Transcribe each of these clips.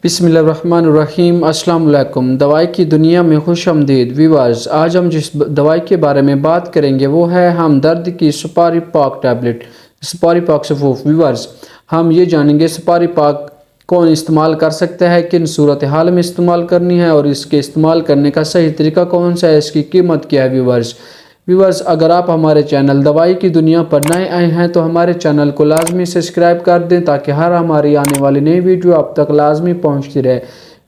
बिस्मिल्लाहिर्रहमानिर्रहीम। अस्सलाम वालेकुम। दवाई की दुनिया में खुश आमदीद व्यूअर्स। आज हम जिस दवाई के बारे में बात करेंगे वो है हम दर्द की सुपारी पाक टैबलेट, सुपारी पाक सफूफ। व्यूअर्स, हम ये जानेंगे सुपारी पाक कौन इस्तेमाल कर सकता है, किन सूरत हाल में इस्तेमाल करनी है और इसके इस्तेमाल करने का सही तरीका कौन सा है, इसकी कीमत क्या है। व्यूअर्स, अगर आप हमारे चैनल दवाई की दुनिया पर नए आए हैं तो हमारे चैनल को लाजमी सब्सक्राइब कर दें ताकि हर हमारी आने वाली नई वीडियो आप तक लाजमी पहुंचती रहे।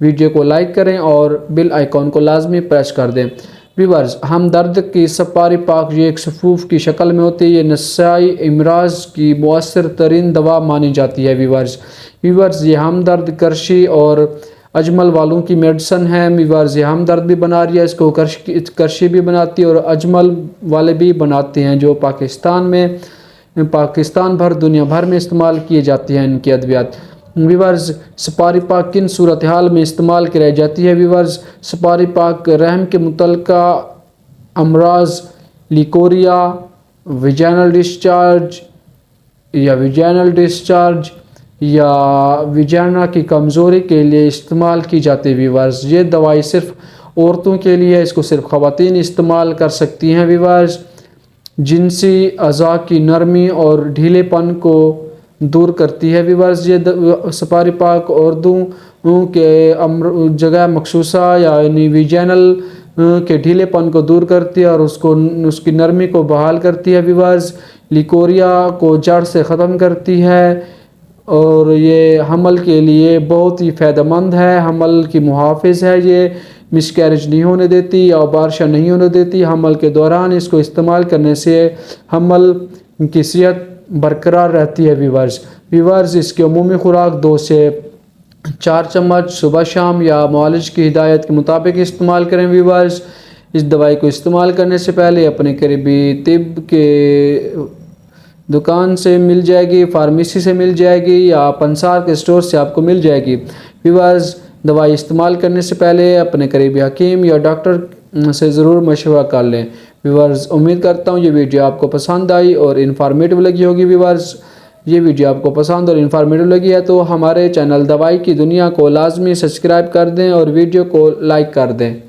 वीडियो को लाइक करें और बेल आइकॉन को लाजमी प्रेस कर दें। व्यूअर्स, हम दर्द की सुपारी पाक ये एक सफूफ की शक्ल में होती है। ये नसाई इमराज की मौसर तरीन दवा मानी जाती है। व्यूअर्स, ये हम दर्द, करशी और अजमल वालों की मेडिसन है। व्यूअर्स, ये हम दर्द भी बना रही है, इसको करशी भी बनाती है और अजमल वाले भी बनाते हैं, जो पाकिस्तान भर दुनिया भर में इस्तेमाल किए जाती हैं इनकी अद्वियात। व्यूअर्स, सुपारी पाक किन सूरत हाल में इस्तेमाल की जाती है। व्यूअर्स, सुपारी पाक रहम के मुतल्लिका अमराज, लिकोरिया, विजाइनल डिस्चार्ज या विजाना की कमज़ोरी के लिए इस्तेमाल की जाती है। व्यूअर्स, ये दवाई सिर्फ औरतों के लिए है, इसको सिर्फ ख़वातीन इस्तेमाल कर सकती हैं। व्यूअर्स, जिनसी अज़ा की नरमी और ढीलेपन को दूर करती है। व्यूअर्स, ये सुपारी पाक औरतों के जगह मखसूसा यानी विजाइनल के ढीलेपन को दूर करती है और उसकी नरमी को बहाल करती है। व्यूअर्स, लिकोरिया को जड़ से ख़त्म करती है और ये हमल के लिए बहुत ही फ़ायदेमंद है, हमल की मुहाफ़िज़ है। ये मिसकैरेज नहीं होने देती या बारिश नहीं होने देती। हमल के दौरान इसको इस्तेमाल करने से हमल की सेहत बरकरार रहती है। व्यूअर्स, इसकी अमूमी खुराक 2 से 4 चम्मच सुबह शाम या मुआलिज की हिदायत के मुताबिक इस्तेमाल करें। व्यूअर्स, इस दवाई को इस्तेमाल करने से पहले अपने करीबी तिब के दुकान से मिल जाएगी, फार्मेसी से मिल जाएगी या पंसार के स्टोर से आपको मिल जाएगी। व्यूअर्स, दवाई इस्तेमाल करने से पहले अपने करीबी हकीम या डॉक्टर से ज़रूर मशवरा कर लें। व्यूअर्स, उम्मीद करता हूँ ये वीडियो आपको पसंद आई और इन्फॉर्मेटिव लगी होगी। व्यूअर्स, ये वीडियो आपको पसंद और इन्फॉर्मेटिव लगी है तो हमारे चैनल दवाई की दुनिया को लाजमी सब्सक्राइब कर दें और वीडियो को लाइक कर दें।